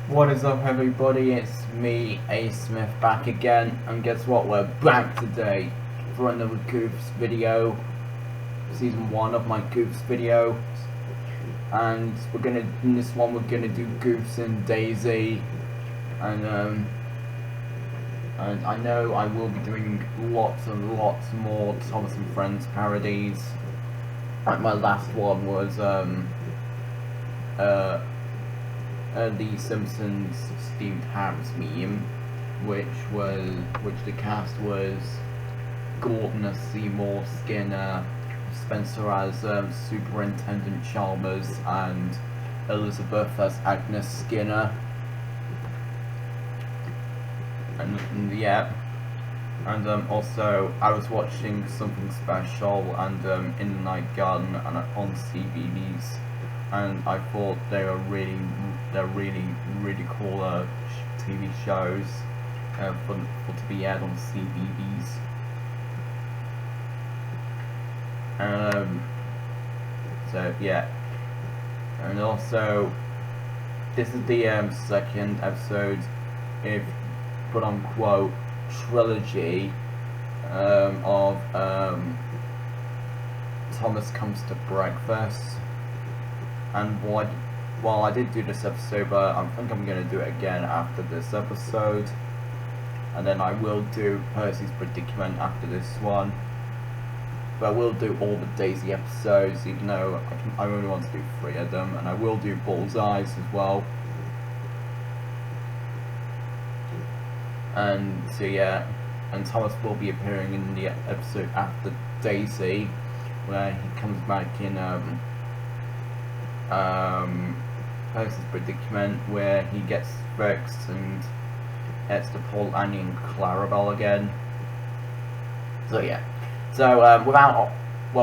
What is up, everybody? It's me, A Smith, back again, and guess what? We're back today for another Goofs video, season 1 of my Goofs video, and in this one we're gonna do Goofs in Daisy, and I know I will be doing lots and lots more Thomas and Friends parodies. Like my last one was the Simpsons Steamed Hams meme, which the cast was Gordon as Seymour Skinner, Spencer as Superintendent Chalmers, and Elizabeth as Agnes Skinner. And yeah, and also I was watching Something Special and In the Night Garden and on CBeebies, and I thought they're really cool TV shows for to be aired on CBeebies. So yeah, and also this is the second episode, if quote unquote trilogy of Thomas Comes to Breakfast. And while I did do this episode, but I think I'm going to do it again after this episode, and then I will do Percy's Predicament after this one. But I will do all the Daisy episodes, even though I only want to do 3 of them, and I will do Bullseyes as well. And so yeah, and Thomas will be appearing in the episode after Daisy, where he comes back in Percy's Predicament, where he gets fixed and gets to pull Annie and Clarabelle again. So yeah, so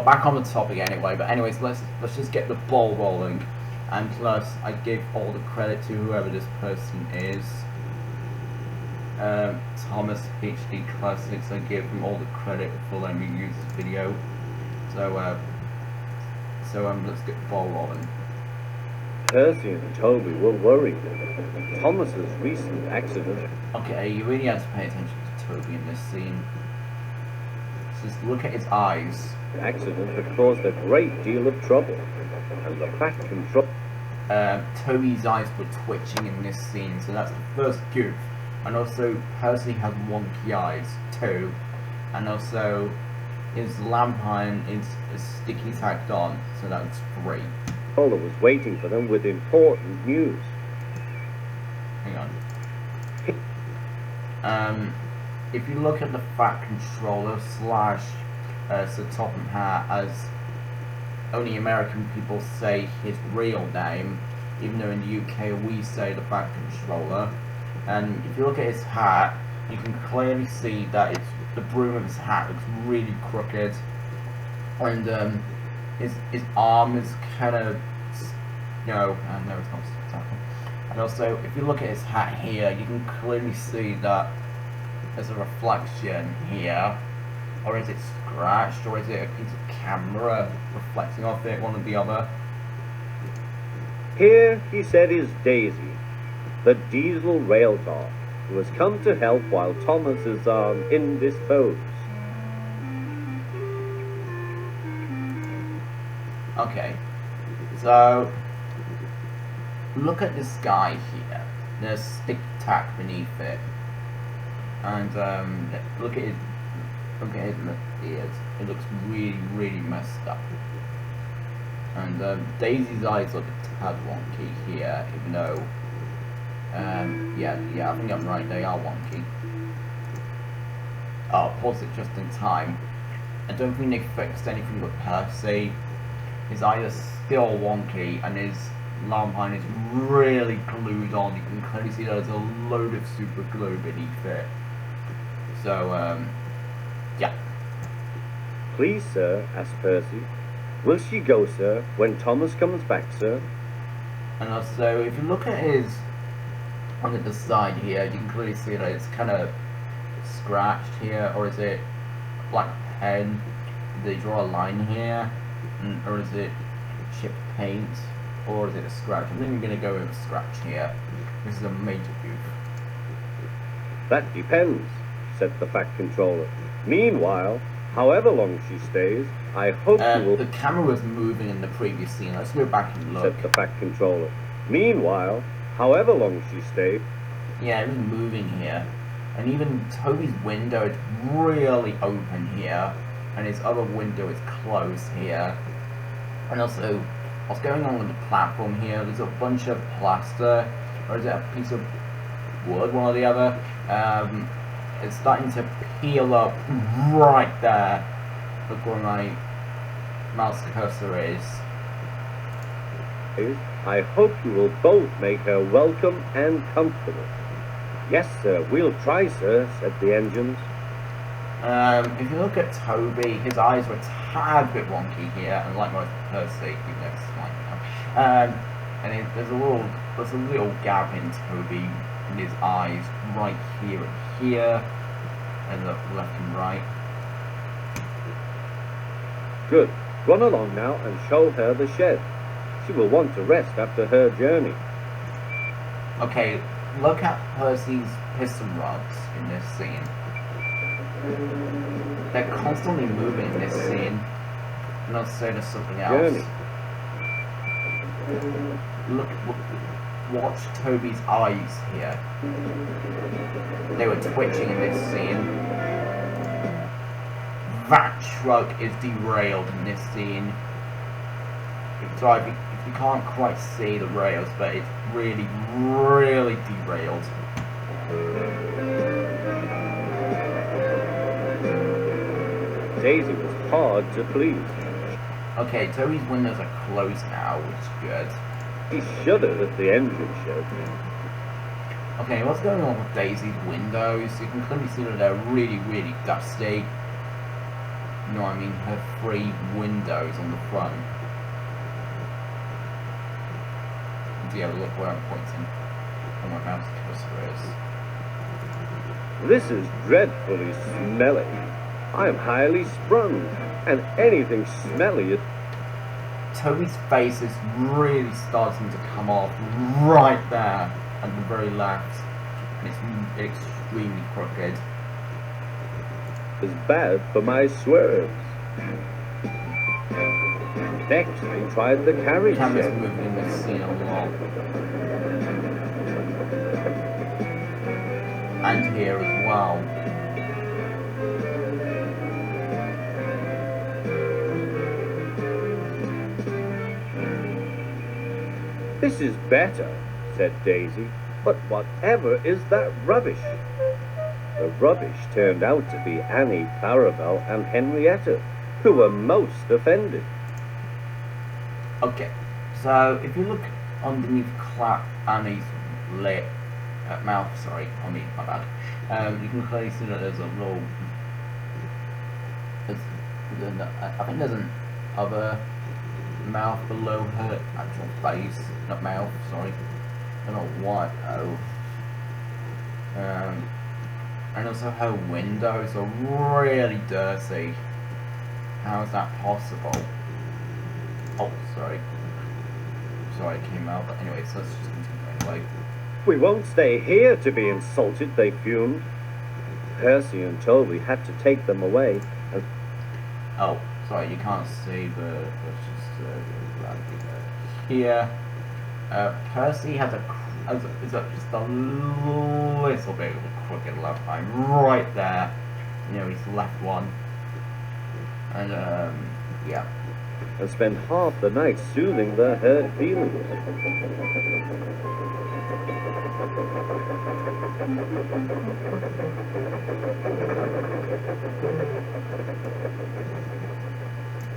back on the topic anyway. But anyways, let's just get the ball rolling. And plus, I give all the credit to whoever this person is. Thomas HD Classics. I give him all the credit for letting me use this video. So let's get the ball rolling. Percy and Toby were worried. Thomas's recent accident. Okay, you really have to pay attention to Toby in this scene. Just look at his eyes. Accident had caused a great deal of trouble, and the back control. Toby's eyes were twitching in this scene, so that's the first goof. And also, Percy has wonky eyes too, and also his lamp iron is sticky tacked on, so that's 3. Controller was waiting for them with important news. Hang on. If you look at the Fat Controller slash Sir Topham Hatt, as only American people say his real name, even though in the UK we say the Fat Controller. And if you look at his hat, you can clearly see that the brim of his hat looks really crooked, and his arm is kind of, no, it's not spectacular. And also, if you look at his hat here, you can clearly see that there's a reflection here. Or is it scratched, or is it a piece of camera reflecting off it, one or the other? Here, he said, is Daisy, the diesel rail car, who has come to help while Thomas is indisposed. Okay, so look at this guy here. There's stick tack beneath it, and look at his ears. It looks really messed up. And Daisy's eyes look a tad wonky here, even though yeah, I think I'm right. They are wonky. Oh, pause it just in time. I don't think they fixed anything with Percy. His eyes are still wonky, and his lamp iron is really glued on. You can clearly see there's a load of super glue beneath it. So, yeah. Please, sir, asked Percy. Will she go, sir, when Thomas comes back, sir? And also, if you look at his, on the side here, you can clearly see that it's kind of scratched here, or is it a black pen? Did they draw a line here? Or is it chipped paint? or is it a scratch? I think I'm going to go with a scratch here. This is a major goof. That depends, said the Fat Controller. Meanwhile, however long she stays, I hope you will... The camera was moving in the previous scene. Let's go back and look. Said the Fat Controller. Meanwhile, however long she stays... Yeah, it was moving here. And even Toby's window is really open here. And his other window is closed here. And also, what's going on with the platform here? There's a bunch of plaster. Or is it a piece of wood, one or the other? It's starting to peel up right there. Look where my mouse cursor is. I hope you will both make her welcome and comfortable. Yes, sir, we'll try, sir, said the engines. If you look at Toby, his eyes were a tad bit wonky here, and like most of Percy, even though it's like now. And there's a little gap in Toby in his eyes right here and here, and look left and right. Good. Run along now and show her the shed. She will want to rest after her journey. Okay, look at Percy's piston rods in this scene. They're constantly moving in this scene. Not to say there's something else. Watch Toby's eyes here. They were twitching in this scene. That truck is derailed in this scene. Sorry if you can't quite see the rails, but it's really, really derailed. Daisy was hard to please. Okay, Toby's windows are closed now, which is good. He shuddered at the engine shed. Okay, what's going on with Daisy's windows? You can clearly see that they're really, really dusty. You know what I mean? Her 3 windows on the front. Do you have a look where I'm pointing? On my mouse cursor is. This is dreadfully smelly. I am highly sprung, and anything smelly is... Toby's face is really starting to come off right there at the very left, and it's extremely crooked. is bad for my swerves. Next, we tried the carriage Camera's shed. moving in this scene a lot. And here as well. This is better, said Daisy, but whatever is that rubbish? The rubbish turned out to be Annie, Clarabelle, and Henrietta, who were most offended. Okay, so if you look underneath Annie's lip, mouth, sorry, I mean, my bad, you can clearly see that there's a little, I think there's an other mouth below her actual face, not mouth, sorry, I don't know what, and also her windows are really dirty. How is that possible? Oh, sorry, it came out, but anyway, so let's just continue anyway. We won't stay here to be insulted, they fumed. Percy and Toby had to take them away. Oh, sorry, you can't see the here. Percy has just a little bit of a crooked left eye right there. You know, his left one. And yeah. And spend half the night soothing their hurt feelings.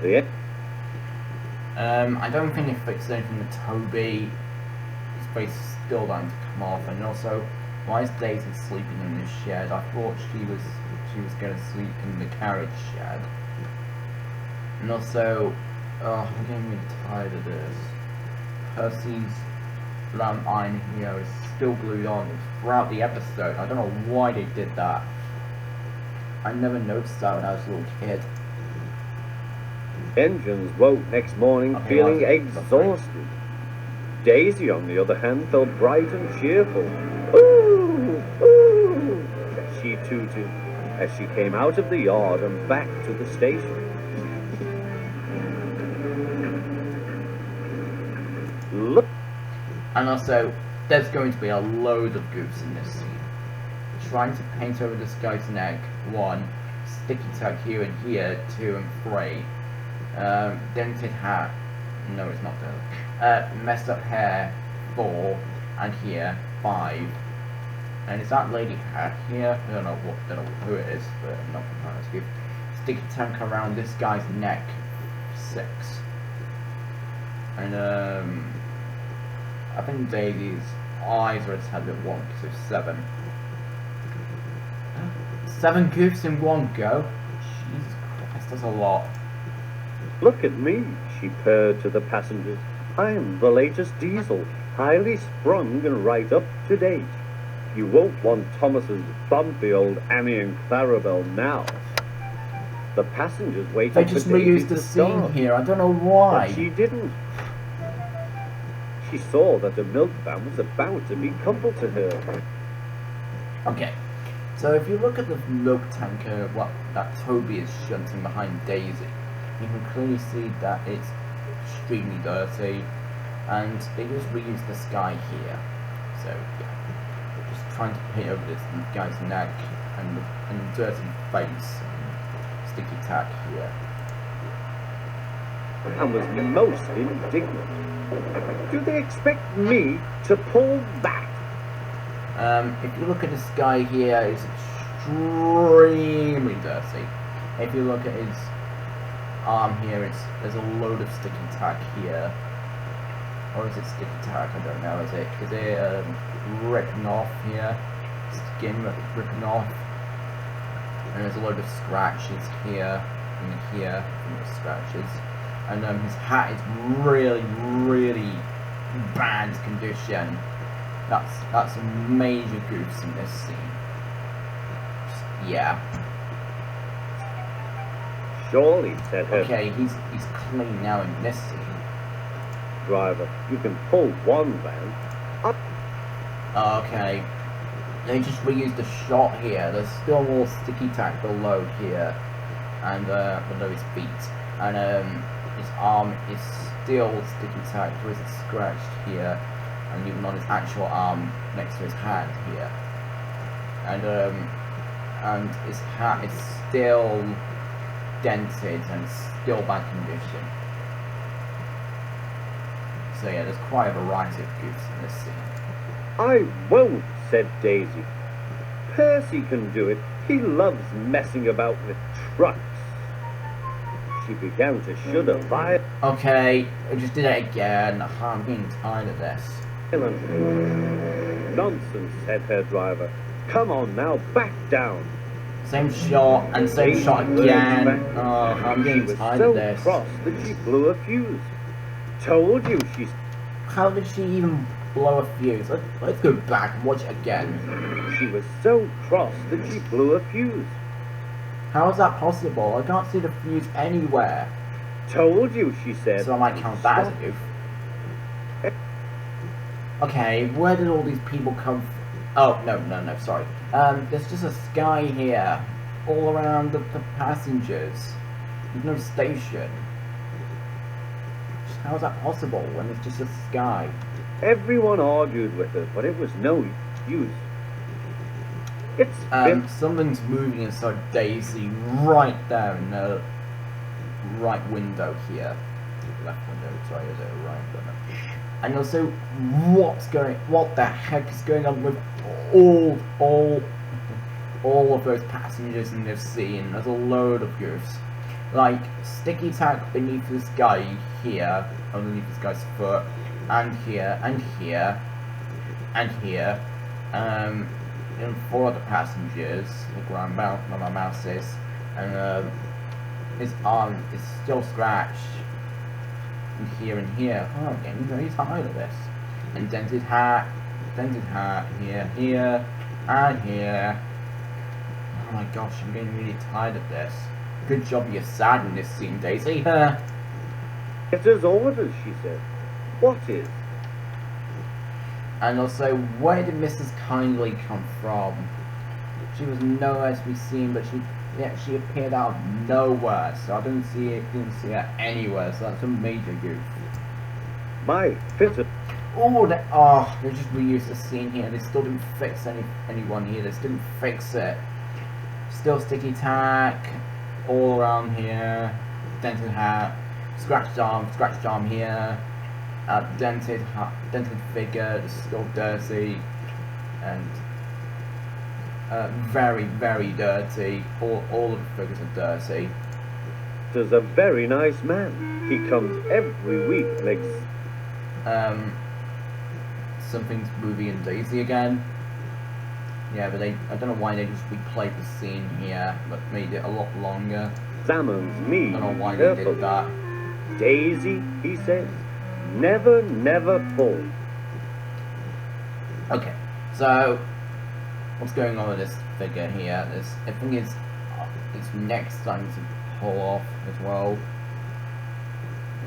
Yeah. I don't think it fixed anything with Toby. His face is still starting to come off, and also, why is Daisy sleeping in this shed? I thought she was going to sleep in the carriage shed. And also, oh, I'm getting really tired of this. Percy's lamp iron here is still glued on throughout the episode. I don't know why they did that. I never noticed that when I was a little kid. Engines woke next morning feeling exhausted. Daisy, on the other hand, felt bright and cheerful. Ooh, ooh, she tooted as she came out of the yard and back to the station. Look. And also, there's going to be a load of goofs in this scene. Trying to paint over this guy's neck, 1. Sticky tack here and here, 2 and 3. Dented hat, no it's not dented. Messed up hair, 4. And here, 5. And is that lady hat here? I don't know who it is, but I'm not comparing to you. Sticky tack around this guy's neck, 6. And I think Daisy's eyes are a tad bit wonky, so 7. 7 goofs in one go? Jesus Christ, that's a lot. Look at me, she purred to the passengers. I'm the latest diesel, highly sprung and right up to date. You won't want Thomas's bumpy old Annie and Clarabelle now. The passengers waited They just for Daisy reused the to scene start, here, I don't know why. but she didn't. She saw that a milk van was about to be coupled to her. Okay, so if you look at the milk tanker, that Toby is shunting behind Daisy, you can clearly see that it's extremely dirty, and they just reused the sky here. So yeah, just trying to paint over this guy's neck and dirty face, and sticky tack here. And was most indignant. Do they expect me to pull that? If you look at this guy here, it's extremely dirty. If you look at his arm here, there's a load of sticky tack here. Or is it sticky tack? I don't know. Is it ripping off here? Skin ripping off. And there's a load of scratches here and here from the scratches. And his hat is really, really bad condition. That's a major goofs in this scene. Yeah. Surely, said her Okay, he's clean now in this scene. driver. You can pull one van up. Okay. They just reused the shot here. There's still more sticky tack below here. And below his feet. And his arm is still sticky tack, whereas it's scratched here, and even on his actual arm next to his hand here. And his hat is still dented and still bad condition. So yeah, there's quite a variety of goofs in this scene. I won't, said Daisy. Percy can do it. He loves messing about with trucks. She began to shudder violently. Okay, I just did it again. I'm getting tired of this. Nonsense, said her driver. Come on now, back down. Same shot and same Daisy shot lurched again. back. Oh, I'm She getting was tired so of this. cross that she blew a fuse. Told you she's... How did she even blow a fuse? Let's go back and watch it again. She was so cross that she blew a fuse. How is that possible? I can't see the fuse anywhere. Told you, she said. So I might count that as a goof. Okay, where did all these people come from? Oh, no, sorry. There's just a sky here. All around the passengers. There's no station. How is that possible when it's just a sky? Everyone argued with her, but it was no use. It's been... Something's moving inside Daisy right there in the right window here. Left window, sorry, is it a right window? And also, what the heck is going on with all of those passengers in this scene? There's a load of goofs. Like, sticky tack beneath this guy here, underneath this guy's foot, and here, and here, and here. And 4 other passengers, look where my mouse is, and his arm is still scratched, and here. Oh, I'm getting very tired of this. And dented hat, here, and here. Oh my gosh, I'm getting really tired of this. Good job you're sad in this scene, Daisy. It is orders, she said. What is? And also, where did Mrs. Kindly come from? She was nowhere to be seen, but she appeared out of nowhere, so I didn't see her anywhere, so that's a major goof. My fitter. Oh, they just reused the scene here. They still didn't fix anyone here. They still didn't fix it. Still sticky tack all around here. Dented hat, scratched arm here. Dented figure, still dirty, and very, very dirty. All of the figures are dirty. There's a very nice man. He comes every week, makes something's Goofs In Daisy again. Yeah, but I don't know why they just replayed the scene here, but made it a lot longer. Examines me I don't know why carefully. they did that. Daisy, he says, never, never fall. Okay, so what's going on with this figure here? I think its neck's starting to pull off as well,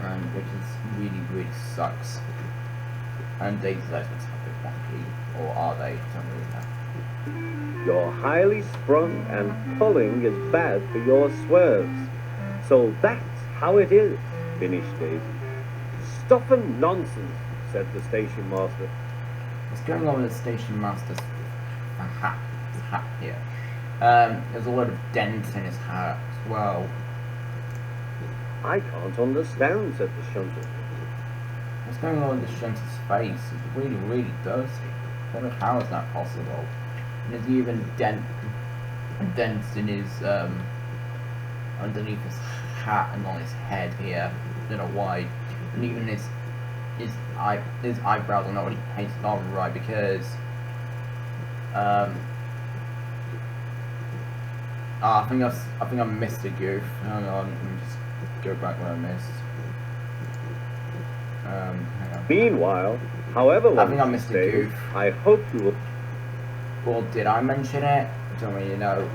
and which is really sucks. And Daisy's legs are a bit wonky, or are they? I don't really know. You're highly sprung, and pulling is bad for your swerves. So that's how it is, finished Daisy. Stuff and nonsense, said the station master. What's going on with the station master's hat? His hat here. There's a lot of dents in his hat as well. I can't understand, said the shunter. What's going on with the shunter's face? It's really dirty. I don't know how is that possible. And there's even dents in his underneath his hat and on his head here. I don't know why. And even his eyebrows are not really painted on right because I think I missed a goof. Hang on, let me just go back where I missed. Hang on. Meanwhile, however long I think I missed a goof. I hope you will. Well, did I mention it? I don't really know.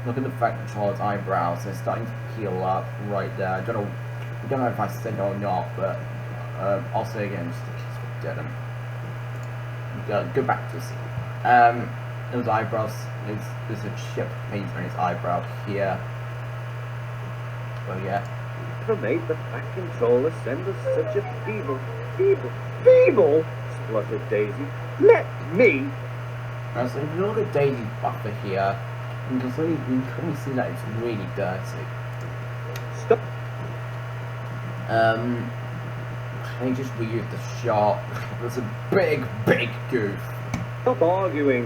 Look at the Fat Controller's eyebrows. They're starting to peel up right there. I don't know if I said it or not, but I'll say it again just in case we didn't. Go back to the scene. Those eyebrows. There's a chip paint on his eyebrow here. Oh yeah. Never made the Fat Controller send us such a feeble, spluttered Daisy. Let me. Now, so if you look at Daisy's buffer here, you can clearly see that it's really dirty. Stop. They just reused the shot. There's a big goof. Stop arguing,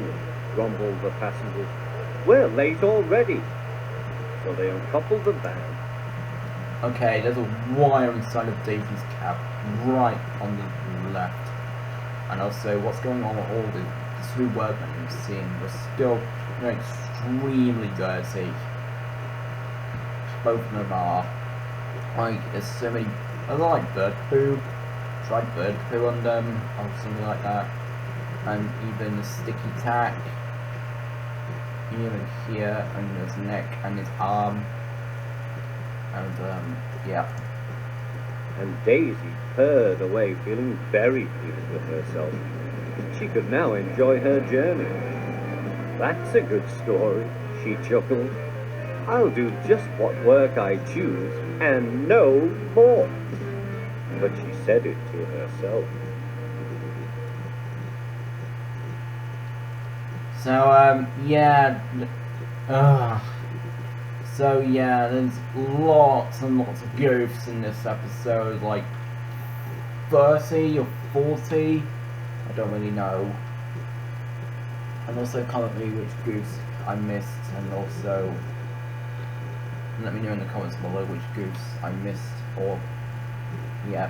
grumbled the passengers. We're late already. So they uncoupled the van. Okay, there's a wire inside of Daisy's cab, right on the left. And also, what's going on with all the two workmen you've seen? They're still extremely dirty. Both of them are. Like, there's so many. I like bird poo. Tried bird poo on them, or something like that. And even the sticky tack. Even here, and his neck and his arm. And yeah. And Daisy purred away, feeling very pleased with herself. She could now enjoy her journey. That's a good story, she chuckled. I'll do just what work I choose, and no more. But she said it to herself. So, yeah. So, yeah, there's lots and lots of goofs in this episode, like 30 or 40. I don't really know. And also comment me which goofs I missed, and also let me know in the comments below which goofs I missed, or yeah,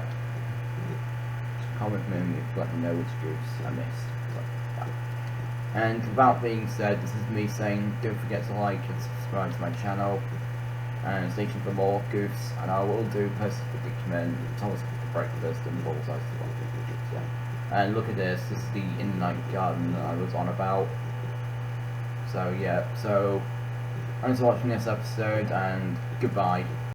comment me and let me know which goofs I missed. And without being said, this is me saying don't forget to like and subscribe to my channel and stay tuned for more goofs, and I will do personal predicament, Thomas for breakfast and balls ice. And look at this, this is the in-night garden that I was on about. So yeah, so thanks for watching this episode, and goodbye.